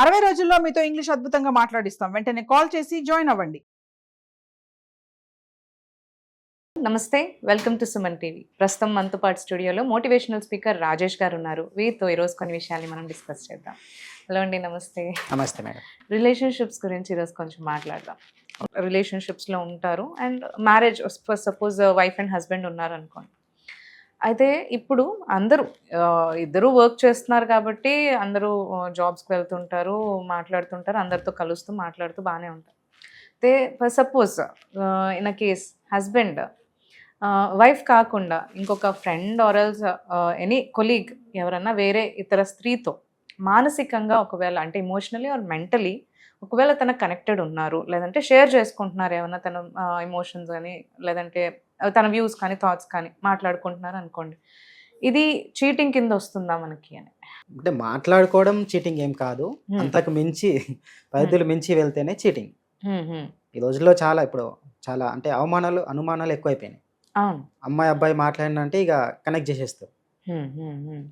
60 రోజుల్లో మీతో ఇంగ్లీష్ అద్భుతంగా మాట్లాడిస్తాం. వెంటనే కాల్ చేసి జాయిన్ అవ్వండి. నమస్తే, వెల్కమ్ టు సుమన్ టీవీ. ప్రస్తుతం మనతో పాటు స్టూడియోలో మోటివేషనల్ స్పీకర్ రాజేష్ గారు ఉన్నారు. వీరితో ఈరోజు కొన్ని విషయాల్ని మనం డిస్కస్ చేద్దాం. హలో అండి, నమస్తే. నమస్తే మేడం. రిలేషన్షిప్స్ గురించి ఈరోజు కొంచెం మాట్లాడదాం. రిలేషన్షిప్స్లో ఉంటారు and marriage suppose wife and husband ఉన్నారు అనుకోండి. అయితే ఇప్పుడు అందరూ ఇద్దరూ వర్క్ చేస్తున్నారు కాబట్టి అందరూ జాబ్స్కి వెళ్తుంటారు, మాట్లాడుతుంటారు, అందరితో కలుస్తూ మాట్లాడుతూ బాగానే ఉంటారు. అయితే suppose in a case husband wife కాకుండా ఇంకొక friend or else any colleague ఎవరన్నా వేరే ఇతర స్త్రీతో మానసికంగా ఒకవేళ అంటే ఇమోషనలీ ఆర్ మెంటలీ ఒకవేళ తన కనెక్టెడ్ ఉన్నారు, లేదంటే షేర్ చేసుకుంటున్నారు ఏమన్నా తన ఎమోషన్స్ కానీ లేదంటే తన వ్యూస్ కానీ థాట్స్ కానీ మాట్లాడుకుంటున్నారు అనుకోండి, ఇది చీటింగ్ కింద వస్తుందా మనకి అని? అంటే మాట్లాడుకోవడం చీటింగ్ ఏం కాదు, అంతకు మించి పరిధులు మించి వెళ్తేనే చీటింగ్. ఈ రోజుల్లో చాలా అంటే అనుమానాలు ఎక్కువైపోయినాయి. అమ్మాయి అబ్బాయి మాట్లాడినంటే ఇక కనెక్ట్ చేసేస్తారు.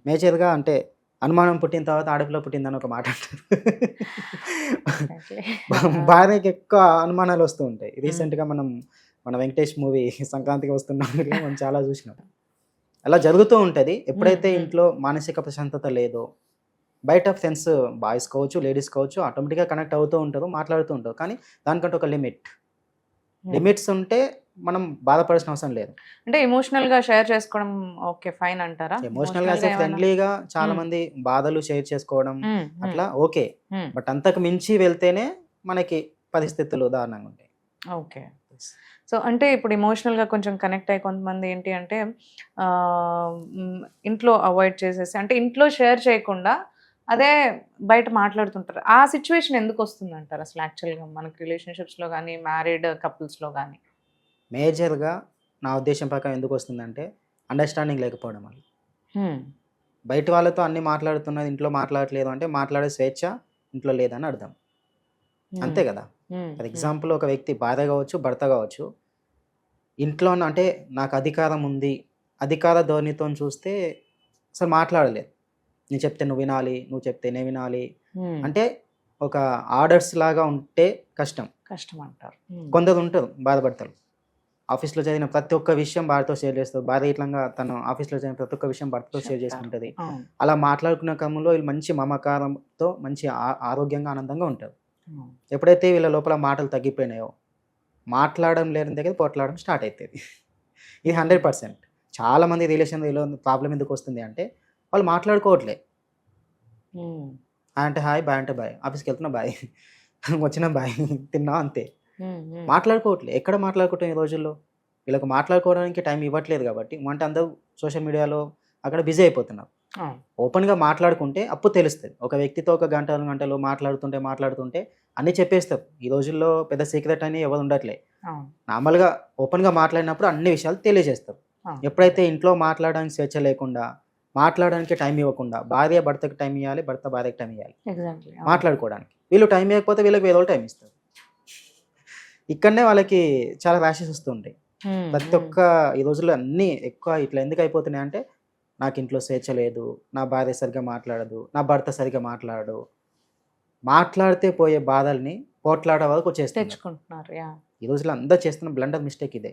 మేజర్గా అంటే అనుమానం పుట్టిన తర్వాత ఆడపిల్ల పుట్టిందని ఒక మాట అంటారు. భార్యకి ఎక్కువ అనుమానాలు వస్తూ ఉంటాయి. రీసెంట్గా మన వెంకటేష్ మూవీ సంక్రాంతికి వస్తున్నాం మనం చాలా చూసినాం. అలా జరుగుతూ ఉంటుంది. ఎప్పుడైతే ఇంట్లో మానసిక ప్రశాంతత లేదో బయట ఫ్రెండ్స్ బాయ్స్ కావచ్చు లేడీస్ కావచ్చు ఆటోమేటిక్గా కనెక్ట్ అవుతూ ఉంటారు, మాట్లాడుతూ ఉంటారు. కానీ దానికంటే ఒక లిమిట్స్ ఉంటే మనం బాధపడాల్సిన అవసరం లేదు. అంటే ఎమోషనల్గా షేర్ చేసుకోవడం ఓకే ఫైన్ అంటారా? ఎమోషనల్గా ఫ్రెండ్లీగా చాలా మంది బాధలు షేర్ చేసుకోవడం అట్లా ఓకే, బట్ అంతకు మించి వెళ్తేనే మనకి పరిస్థితులు దారుణంగా ఉంటాయి. ఓకే, సో అంటే ఇప్పుడు ఎమోషనల్గా కొంచెం కనెక్ట్ అయ్యి కొంతమంది ఏంటి అంటే ఇంట్లో అవాయిడ్ చేసేసి అంటే ఇంట్లో షేర్ చేయకుండా అదే బయట మాట్లాడుతుంటారు. ఆ సిచ్యువేషన్ ఎందుకు వస్తుంది అంటారు అసలు యాక్చువల్గా మనకి రిలేషన్షిప్స్లో కానీ మ్యారీడ్ కపుల్స్లో కానీ? మేజర్గా నా ఉద్దేశం ప్రకారం ఎందుకు వస్తుందంటే అండర్స్టాండింగ్ లేకపోవడం వల్ల. బయట వాళ్ళతో అన్ని మాట్లాడుతున్నది, ఇంట్లో మాట్లాడట్లేదు అంటే మాట్లాడే స్వేచ్ఛ ఇంట్లో లేదని అర్థం. అంతే కదా. ఫర్ ఎగ్జాంపుల్ ఒక వ్యక్తి భార్య కావచ్చు భర్త కావచ్చు, ఇంట్లో అంటే నాకు అధికారం ఉంది అధికార ధోరణితో చూస్తే అసలు మాట్లాడలేదు. నేను చెప్తే నువ్వు వినాలి, నువ్వు చెప్తే నేను వినాలి అంటే ఒక ఆర్డర్స్ లాగా ఉంటే కష్టం అంటారు. కొందరు ఉంటారు బాధపడతారు, ఆఫీస్లో చదివిన ప్రతి ఒక్క విషయం భార్యతో షేర్ చేస్తారు, భార్య ఇట్లా తను ఆఫీస్లో చదివిన ప్రతి ఒక్క విషయం భర్తతో షేర్ చేసుకుంటుంది. అలా మాట్లాడుకునే క్రమంలో వీళ్ళు మంచి మమకారంతో మంచి ఆరోగ్యంగా ఆనందంగా ఉంటారు. ఎప్పుడైతే వీళ్ళ లోపల మాటలు తగ్గిపోయినాయో మాట్లాడడం లేని దగ్గర పోట్లాడడం స్టార్ట్ అవుతుంది. ఇది 100%. చాలామంది రిలేషన్లో ప్రాబ్లం ఎందుకు వస్తుంది అంటే వాళ్ళు మాట్లాడుకోవట్లే. అంటే హాయ్, బాయ్ అంటే బాయ్, ఆఫీస్కి వెళ్తున్నా బాయ్, వచ్చినా బాయ్, తిన్నా అంతే. మాట్లాడుకోవట్లే. ఎక్కడ మాట్లాడుకుంటాం ఈ రోజుల్లో? వీళ్ళకి మాట్లాడుకోవడానికి టైం ఇవ్వట్లేదు కాబట్టి అంటే అందరూ సోషల్ మీడియాలో అక్కడ బిజీ అయిపోతున్నారు. ఓపెన్గా మాట్లాడుకుంటే అప్పుడు తెలుస్తుంది. ఒక వ్యక్తితో ఒక గంటలు మాట్లాడుతుంటే అన్నీ చెప్పేస్తారు. ఈ రోజుల్లో పెద్ద సీక్రెట్ అని ఎవరు ఉండట్లే. నార్మల్గా ఓపెన్గా మాట్లాడినప్పుడు అన్ని విషయాలు తెలియజేస్తారు. ఎప్పుడైతే ఇంట్లో మాట్లాడడానికి స్వేచ్ఛ లేకుండా మాట్లాడడానికి టైం ఇవ్వకుండా భార్య భర్తకి టైం ఇవ్వాలి, భర్త భార్యకి టైం ఇవ్వాలి మాట్లాడుకోవడానికి. వీళ్ళు టైం ఇవ్వకపోతే వీళ్ళకి వేరే టైం ఇస్తారు. ఇక్కడనే వాళ్ళకి చాలా ర్యాషెస్ వస్తుంటాయి. ప్రతి ఒక్క ఈ రోజుల్లో అన్నీ ఎక్కువ ఇట్లా ఎందుకు అయిపోతున్నాయి అంటే నాకు ఇంట్లో స్వేచ్ఛ లేదు, నా భార్య సరిగ్గా మాట్లాడదు, నా భర్త సరిగ్గా మాట్లాడడు, మాట్లాడితే పోయే బాధల్ని పోట్లాడే వరకు తెచ్చుకుంటున్నారు. ఈ రోజుల్లో అందరూ చేస్తున్న బ్లండర్ మిస్టేక్ ఇదే.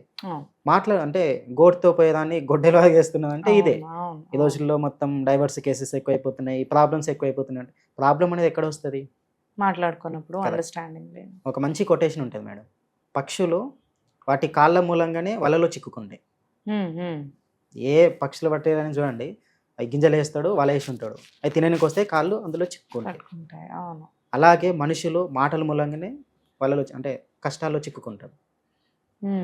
అంటే గోటుతో పోయేదాన్ని గొడ్డెలా చేస్తున్నది అంటే ఇదే. ఈ రోజుల్లో మొత్తం డైవర్స్ కేసెస్ ఎక్కువైపోతున్నాయి, ప్రాబ్లమ్స్ ఎక్కువైపోతున్నాయి. ప్రాబ్లం అనేది ఎక్కడ వస్తుంది? మాట్లాడుకున్నప్పుడు అండర్స్టాండింగ్. ఒక మంచి కొటేషన్ ఉంటుంది మేడం, పక్షులు వాటి కాళ్ళ మూలంగానే వలలో చిక్కుకుంటాయి. ఏ పక్షులు పట్టేదని చూడండి, అవి గింజలు వేస్తాడు, వల వేసి ఉంటాడు, అవి తినడానికి వస్తే కాళ్ళు అందులో చిక్కుకుంటాయి. అలాగే మనుషులు మాటల మూలంగానే వలలో అంటే కష్టాల్లో చిక్కుకుంటారు.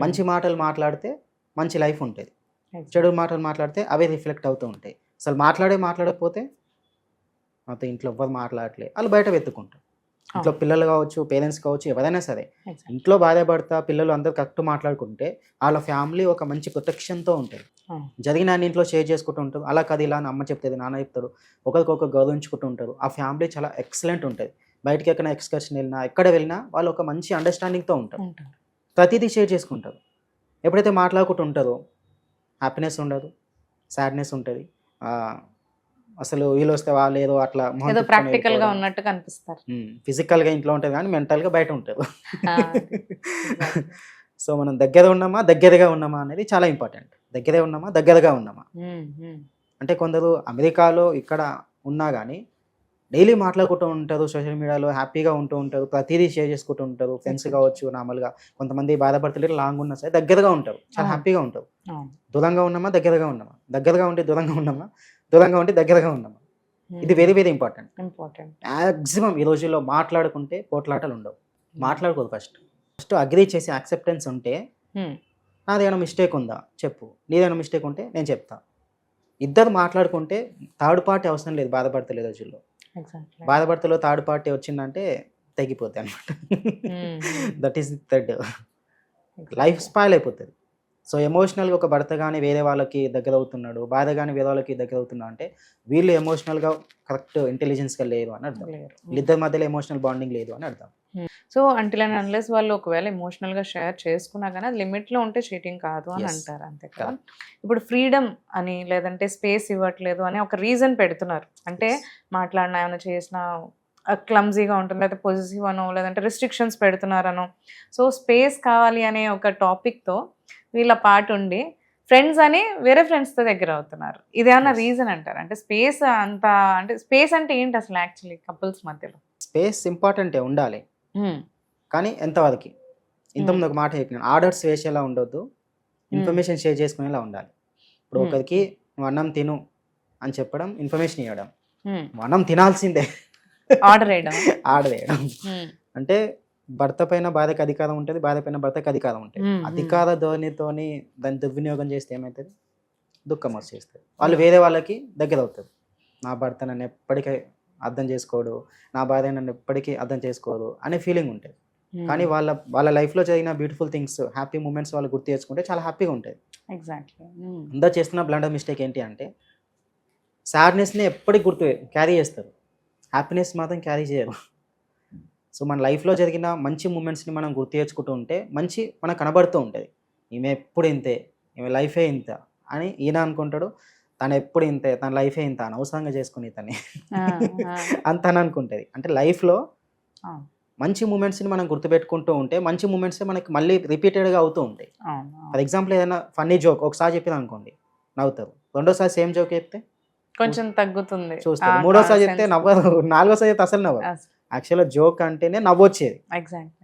మంచి మాటలు మాట్లాడితే మంచి లైఫ్ ఉంటుంది, చెడు మాటలు మాట్లాడితే అవే రిఫ్లెక్ట్ అవుతూ ఉంటాయి. అసలు మాట్లాడకపోతే నాతో ఇంట్లో ఎవ్వరు మాట్లాడట్లేదు వాళ్ళు బయట వెతుక్కుంటారు. ఇంట్లో పిల్లలు కావచ్చు, పేరెంట్స్ కావచ్చు, ఎవరైనా సరే ఇంట్లో భార్య భర్త పిల్లలు అందరూ కరెక్ట్ మాట్లాడుకుంటే వాళ్ళ ఫ్యామిలీ ఒక మంచి ప్రొటెక్షన్తో ఉంటుంది. జరిగిన అన్ని ఇంట్లో షేర్ చేసుకుంటూ ఉంటారు. అలా కాదు ఇలా అని అమ్మ చెప్తుంది, నాన్న చెప్తారు, ఒకరికొకరు గౌరవించుకుంటూ ఉంటారు. ఆ ఫ్యామిలీ చాలా ఎక్సలెంట్ ఉంటుంది. బయటకి ఎక్కడ ఎక్స్కర్షన్ వెళ్ళినా ఎక్కడ వెళ్ళినా వాళ్ళు ఒక మంచి అండర్స్టాండింగ్తో ఉంటారు, ప్రతిదీ షేర్ చేసుకుంటారు. ఎప్పుడైతే మాట్లాడుకుంటూ ఉంటారో హ్యాపీనెస్ ఉండదు, సాడ్నెస్ ఉంటుంది, అసలు వీళ్ళు వస్తే వాళ్ళు ఏదో అట్లా మొహం ఏదో తిప్పుకొని ప్రాక్టికల్ గా వెళ్ళిపోవడం. ఉన్నట్టు కనిపిస్తారు. ఫిజికల్గా ఇంట్లో ఉంటుంది కానీ మెంటల్గా బయట ఉంటుంది. ఆ, exactly. సో మనం దగ్గర ఉన్నామా దగ్గరగా ఉన్నామా అనేది చాలా ఇంపార్టెంట్. దగ్గరే ఉన్నామా దగ్గరగా ఉన్నామా అంటే కొందరు అమెరికాలో ఇక్కడ ఉన్నా కానీ డైలీ మాట్లాడుకుంటూ ఉంటారు, సోషల్ మీడియాలో హ్యాపీగా ఉంటూ ఉంటారు, ప్రతిదీ షేర్ చేసుకుంటూ ఉంటారు, ఫ్రెండ్స్ కావచ్చు నార్మల్గా. కొంతమంది బాధపడుతుంటే లాంగ్ ఉన్నా సరే దగ్గరగా ఉంటారు, చాలా హ్యాపీగా ఉంటారు. దూరంగా ఉన్నామా దగ్గరగా ఉన్నామా, దగ్గరగా ఉంటే దూరంగా ఉన్నామా, దూరంగా ఉంటే దగ్గరగా ఉన్నామా, ఇది వెరీ వెరీ ఇంపార్టెంట్. మ్యాక్సిమం ఈ రోజుల్లో మాట్లాడుకుంటే పోట్లాటలు ఉండవు. మాట్లాడుకోదు, ఫస్ట్ అగ్రీ చేసి యాక్సెప్టెన్స్ ఉంటే నాదేమైనా మిస్టేక్ ఉందా చెప్పు, నీదేమైనా మిస్టేక్ ఉంటే నేను చెప్తా. ఇద్దరు మాట్లాడుకుంటే థర్డ్ పార్టీ అవసరం లేదు బాధపడతలేదు రోజుల్లో. బాధపడతలో థర్డ్ పార్టీ వచ్చిందంటే తగ్గిపోతాయి అనమాట. That is the third, life spoil అయిపోతుంది. సో ఎమోషనల్గా ఒక భర్త కానీ వేరే వాళ్ళకి దగ్గర అవుతున్నాడు, బాధ కానీ వేరే వాళ్ళకి దగ్గర అవుతున్నాడు అంటే వీళ్ళు ఎమోషనల్గా కరెక్ట్ ఇంటెలిజెన్స్గా లేరు అని అర్థం. వీళ్ళిద్దరి మధ్యలో ఎమోషనల్ బాండింగ్ లేదు అని అర్థం. సో అంటిల్ అండ్ అన్లెస్ వాళ్ళు ఒకవేళ ఎమోషనల్ గా షేర్ చేసుకున్నా కానీ అది లిమిట్ లో ఉంటే చీటింగ్ కాదు అని అంటారు, అంతే కదా. ఇప్పుడు ఫ్రీడమ్ అని లేదంటే స్పేస్ ఇవ్వట్లేదు అని ఒక రీజన్ పెడుతున్నారు. అంటే మాట్లాడినా ఏమైనా చేసినా క్లమ్జీగా ఉంటుంది, లేకపోతే పొజిటివ్ అనో లేదంటే రిస్ట్రిక్షన్స్ పెడుతున్నారనో. సో స్పేస్ కావాలి అనే ఒక టాపిక్తో వీళ్ళ పాటు ఉండి ఫ్రెండ్స్ అని వేరే ఫ్రెండ్స్తో దగ్గర అవుతున్నారు. ఇదేమన్నా రీజన్ అంటారు? అంటే స్పేస్ అంత అంటే స్పేస్ అంటే ఏంటి అసలు యాక్చువల్లీ కపుల్స్ మధ్యలో? స్పేస్ ఇంపార్టెంటే, ఉండాలి, కానీ ఎంతవరకు. ఇంతకుముందు ఒక మాట చెప్పినాను, ఆర్డర్స్ వేసేలా ఉండొద్దు, ఇన్ఫర్మేషన్ షేర్ చేసుకునేలా ఉండాలి. ఇప్పుడు ఒకరికి నువ్వు అన్నం తిను అని చెప్పడం, ఇన్ఫర్మేషన్ ఇవ్వడం. అన్నం తినాల్సిందే, ఆర్డర్ వేయడం. అంటే భర్త పైన భార్యకు అధికారం ఉంటుంది, భార్య పైన భర్తకు అధికారం ఉంటుంది. అధికార ధోరణితోని దాన్ని దుర్వినియోగం చేస్తే ఏమవుతుంది, దుఃఖం వచ్చేస్తుంది. వాళ్ళు వేరే వాళ్ళకి దగ్గర అవుతుంది. నా భర్త నన్ను ఎప్పటికీ అర్థం చేసుకోడు, నా భార్య నన్ను ఎప్పటికీ అర్థం చేసుకోదు అనే ఫీలింగ్ ఉంటుంది. కానీ వాళ్ళ లైఫ్లో జరిగిన బ్యూటిఫుల్ థింగ్స్, హ్యాపీ మూమెంట్స్ వాళ్ళు గుర్తు చేసుకుంటే చాలా హ్యాపీగా ఉంటుంది. ఎగ్జాక్ట్లీ. అందరూ చేస్తున్న బ్లండర్ మిస్టేక్ ఏంటి అంటే సాడ్నెస్ని ఎప్పటికి గుర్తు క్యారీ చేస్తారు, హ్యాపీనెస్ మాత్రం క్యారీ చేయరు. సో మన లైఫ్లో జరిగిన మంచి మూమెంట్స్ని మనం గుర్తు తెచ్చుకుంటూ ఉంటే మంచి మనకు కనబడుతూ ఉంటుంది. ఈమె ఎప్పుడు ఇంతే, ఈమె లైఫే ఇంత అని ఈయన అనుకుంటాడు, తను ఎప్పుడు ఇంతే, తన లైఫే ఇంత, అనవసరంగా చేసుకుని తని అంత అని అనుకుంటుంది. అంటే లైఫ్లో మంచి మూమెంట్స్ని మనం గుర్తుపెట్టుకుంటూ ఉంటే మంచి మూమెంట్స్ మనకి మళ్ళీ రిపీటెడ్గా అవుతూ ఉంటాయి. ఫర్ ఎగ్జాంపుల్ ఏదైనా ఫన్నీ జోక్ ఒకసారి చెప్పిన అనుకోండి నవ్వుతారు, రెండోసారి సేమ్ జోక్ చెప్తే కొంచెం తగ్గుతుంది చూస్తారు, మూడోసారి చెప్తే నవ్వరు, నాలుగోసారి చెప్తే అసలు నవ్వరు. యాక్చువల్గా జోక్ అంటేనే నవ్వొచ్చేది,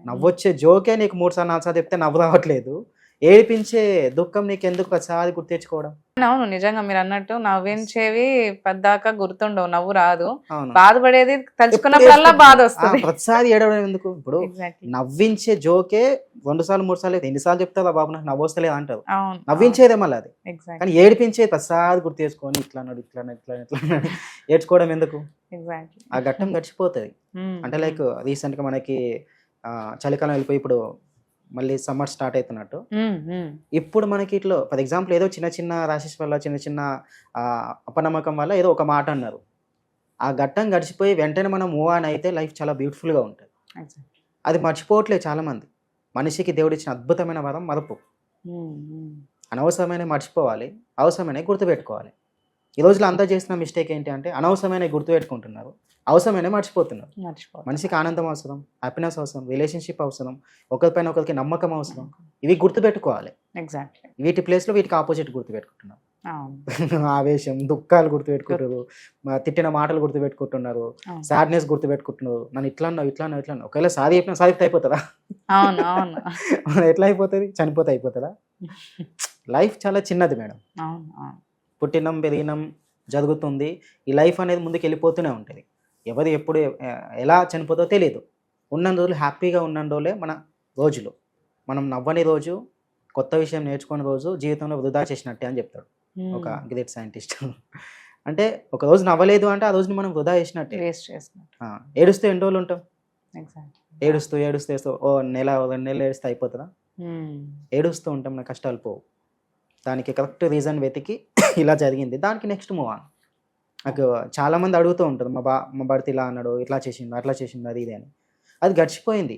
నవ్వొచ్చే జోకే నీకు 3 సార్లు 4 సార్లు చెప్తే నవ్వు రావట్లేదు. ఏడిపించే దుఃఖం నీకు ఎందుకు ప్రతిసారి గుర్తు తెచ్చుకోవడం? అవును, నిజంగా మీరు అన్నట్టు నవ్వించేవి పెద్దాక గుర్తుండవు, నవ్వు రాదు, బాధపడేది తలుచుకున్నప్పుడల్లా బాధ వస్తుంది. ప్రతిసారి ఏడవడం ఎందుకు? ఇప్పుడు నవ్వించే జోకే 2 సార్లు 3 సార్లు ఎన్నిసార్లు చెప్తారా బాబు నాకు నవ్వు వస్తలేదు అంటారు, నవ్వించేదే మళ్ళీ అది. కానీ ఏడిపించే ప్రతిసారి గుర్తు తెచ్చుకొని ఇట్లా అన్నాడు ఇట్లా ఇట్లా ఇట్లా ఏడ్చుకోవడం ఎందుకు? ఆ ఘట్టం గడిచిపోతుంది. అంటే లైక్ రీసెంట్గా మనకి చలికాలం వెళ్ళిపోయి ఇప్పుడు మళ్ళీ సమ్మర్ స్టార్ట్ అవుతున్నట్టు ఇప్పుడు మనకి ఇట్లా ఫర్ ఎగ్జాంపుల్ ఏదో చిన్న చిన్న రాశెస్ వల్ల చిన్న చిన్న అపనమ్మకం వల్ల ఏదో ఒక మాట అన్నారు, ఆ ఘట్టం గడిచిపోయి వెంటనే మనం మూవ్ ఆన్ అయితే లైఫ్ చాలా బ్యూటిఫుల్గా ఉంటుంది. అది మర్చిపోవట్లేదు చాలామంది. మనిషికి దేవుడిచ్చిన అద్భుతమైన వరం మరపు. అనవసరమైన మర్చిపోవాలి, అవసరమైన గుర్తుపెట్టుకోవాలి. ఈ రోజులో అంతా చేసిన మిస్టేక్ ఏంటి అంటే అనవసరమైన గుర్తుపెట్టుకుంటున్నారు, అవసరమైన మర్చిపోతున్నారు. మనిషికి ఆనందం అవసరం, హ్యాపీనెస్ అవసరం, రిలేషన్షిప్ అవసరం, ఒకరిపైన ఒకరికి నమ్మకం అవసరం. ఇవి గుర్తుపెట్టుకోవాలి. వీటి ప్లేస్లో వీటికి ఆపోజిట్ గుర్తుపెట్టుకుంటున్నారు. ఆవేశం, దుఃఖాలు గుర్తుపెట్టుకుంటారు, తిట్టిన మాటలు గుర్తుపెట్టుకుంటున్నారు, సాడ్నెస్ గుర్తుపెట్టుకుంటున్నారు. నన్ను ఇట్లా అన్నావు ఇట్లా అన్నావు ఇట్లా అన్నావు. ఒకవేళ సారీ చెప్పినా సాధిప్త అయిపోతుందా? ఎట్లా అయిపోతుంది? చనిపోతే అయిపోతుందా? లైఫ్ చాలా చిన్నది మేడం. పుట్టినం పెరిగినం జరుగుతుంది, ఈ లైఫ్ అనేది ముందుకు వెళ్ళిపోతూనే ఉంటుంది. ఎవరు ఎప్పుడు ఎలా చనిపోతో తెలియదు. ఉన్న రోజులు హ్యాపీగా ఉన్న రోజులే మన రోజులు. మనం నవ్వని రోజు, కొత్త విషయం నేర్చుకునే రోజు జీవితంలో వృధా చేసినట్టే అని చెప్తాడు ఒక గ్రేట్ సైంటిస్ట్. అంటే ఒక రోజు నవ్వలేదు అంటే ఆ రోజుని మనం వృధా చేసినట్టే. ఏడుస్తూ ఎన్ని రోజులు ఉంటాం? ఏడుస్తూ ఏడుస్తూ ఓ నెల 2 నెలలు ఏడుస్తూ అయిపోతుందా? ఏడుస్తూ ఉంటాం, నా కష్టాలు పోవు. దానికి కరెక్ట్ రీజన్ వెతికి ఇలా జరిగింది, దానికి నెక్స్ట్ మూవ్ ఆన్. నాకు చాలామంది అడుగుతూ ఉంటారు, మా భర్త ఇలా అన్నాడు, ఇట్లా చేసిండు, అట్లా చేసిండు, అది ఇది అని. అది గడిచిపోయింది.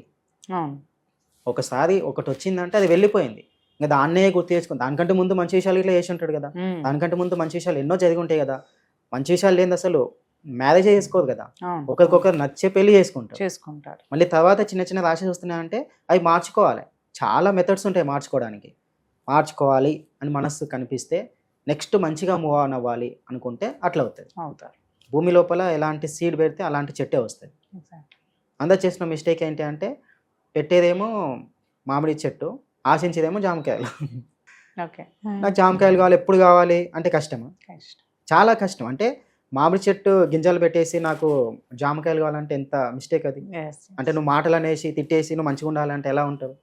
ఒకసారి ఒకటి వచ్చిందంటే అది వెళ్ళిపోయింది. ఇంకా దాన్నే గుర్తు చేసుకుని దానికంటే ముందు మంచి విషయాలు ఇట్లా చేసి ఉంటాడు కదా, దానికంటే ముందు మంచి విషయాలు ఎన్నో జరిగి ఉంటాయి కదా. మంచి విషయాలు లేని అసలు మ్యారేజ్ చేసుకోరు కదా, అవును ఒకరికొకరు నచ్చే పెళ్లి చేసుకుంటారు. చేసుకుంటారు. మళ్ళీ తర్వాత చిన్న చిన్న ర్యాషెస్ వస్తున్నాయంటే అవి మార్చుకోవాలి. చాలా మెథడ్స్ ఉంటాయి మార్చుకోవడానికి. మార్చుకోవాలి అని మనస్సు కనిపిస్తే నెక్స్ట్ మంచిగా మూవ్ ఆన్ అవ్వాలి అనుకుంటే అట్లా అవుతుంది. అవుతారు. భూమి లోపల ఎలాంటి సీడ్ పెడితే అలాంటి చెట్టే వస్తుంది. Exactly. అందరు చేసిన మిస్టేక్ ఏంటి అంటే పెట్టేదేమో మామిడి చెట్టు, ఆశించేదేమో జామకాయలు. ఓకే. నాకు జామకాయలు కావాలి, ఎప్పుడు కావాలి అంటే కష్టం, కష్టం. చాలా కష్టం. అంటే మామిడి చెట్టు గింజలు పెట్టేసి నాకు జామకాయలు కావాలంటే ఎంత మిస్టేక్ అది. Yes. అంటే నువ్వు మాటలు అనేసి తిట్టేసి నువ్వు మంచిగా ఉండాలంటే ఎలా ఉంటావు?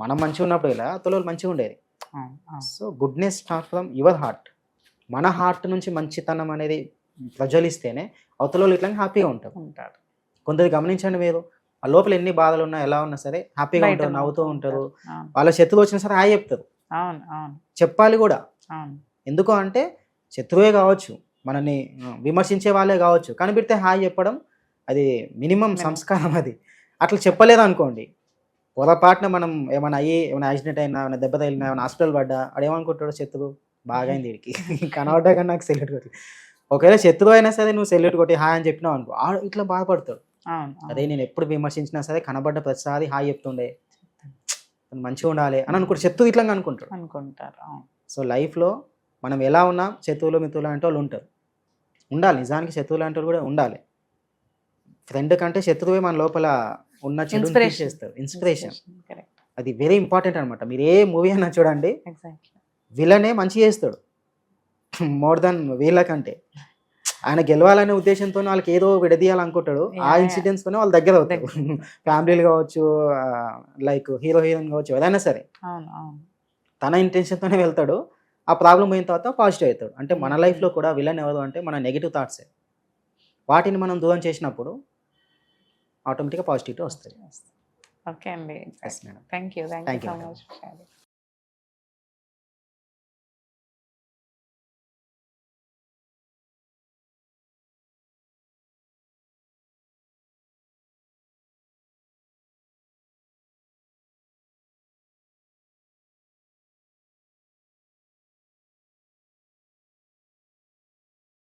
మనం మంచిగా ఉన్నప్పుడు ఇలా తొలలు మంచిగా ఉండేది. అవును, అవును. So goodness start from your heart. మన హార్ట్ నుంచి మంచితనం అనేది ప్రజ్వలిస్తేనే అవతల ఇట్లా హ్యాపీగా ఉంటారు. ఉంటారు. కొందరు గమనించండి, మీరు ఆ లోపల ఎన్ని బాధలు ఉన్నా ఎలా ఉన్నా సరే హ్యాపీగా బయట ఉంటారు, నవ్వుతూ ఉంటారు. అవును, వాళ్ళ శత్రువు వచ్చినా సరే హాయ్ చెప్తారు. అవును, అవును, చెప్పాలి కూడా. అవును. ఎందుకు అంటే శత్రువే కావచ్చు, మనని విమర్శించే వాళ్ళే కావచ్చు, కనిపెడితే హాయ్ చెప్పడం అది మినిమం సంస్కారం. అది అట్లా చెప్పలేదు అనుకోండి, పొరపాటున మనం ఏమైనా అయ్యి ఏమైనా యాక్సిడెంట్ అయినా, ఏమైనా దెబ్బ తగిలినా, ఏమైనా హాస్పిటల్ పడ్డా అడేమనుకుంటాడు శత్రువు, బాగా అయింది వీడికి కనబడ్డా కానీ నాకు సెల్యూట్ కొట్టి. ఒకవేళ శత్రువు అయినా సరే నువ్వు సెల్యూట్ కొట్టి హాయ్ అని చెప్పినావు అనుకో, ఇట్లా బాధపడతాడు. అవును, అదే నేను ఎప్పుడు విమర్శించినా సరే కనబడ్డ ప్రతిసారి హాయ్ చెప్తుండే, మంచిగా ఉండాలి అని అనుకుంటాడు. శత్రువు ఇట్లా అనుకుంటాడు. అనుకుంటారు. అవును. సో లైఫ్లో మనం ఎలా ఉన్నా శత్రువులు మిత్రులు అంటే వాళ్ళు ఉంటారు, ఉండాలి. నిజానికి శత్రువులు అంటే కూడా ఉండాలి. ఫ్రెండ్ కంటే శత్రువే మన లోపల ఉన్న చెడు చేస్తారు. Inspiration Correct. అది వెరీ ఇంపార్టెంట్ అనమాట. మీరు ఏ మూవీ అయినా చూడండి, Exactly. విలనే మంచి చేస్తాడు మోర్ దెన్ వీళ్ళకంటే. ఆయన గెలవాలనే ఉద్దేశంతో వాళ్ళకి ఏదో విడదీయాలనుకుంటాడు. ఆ Yeah. ఇన్సిడెంట్స్ తోనే వాళ్ళు దగ్గర అవుతారు. ఫ్యామిలీలు కావచ్చు, లైక్ హీరో హీరోయిన్ కావచ్చు, ఏదైనా సరే అవును, అవును. తన ఇంటెన్షన్తోనే వెళ్తాడు. ఆ ప్రాబ్లం అయిన తర్వాత పాజిటివ్ అవుతాడు. అంటే మన లైఫ్లో కూడా విలన్ ఎవరు అంటే మన నెగిటివ్ థాట్సే. వాటిని మనం దూరం చేసినప్పుడు ఆటోమేటిక్గా పాజిటివిటీ వస్తుంది. ఓకే అండి. Yes madam. Thank you Thank you, so madam. Much.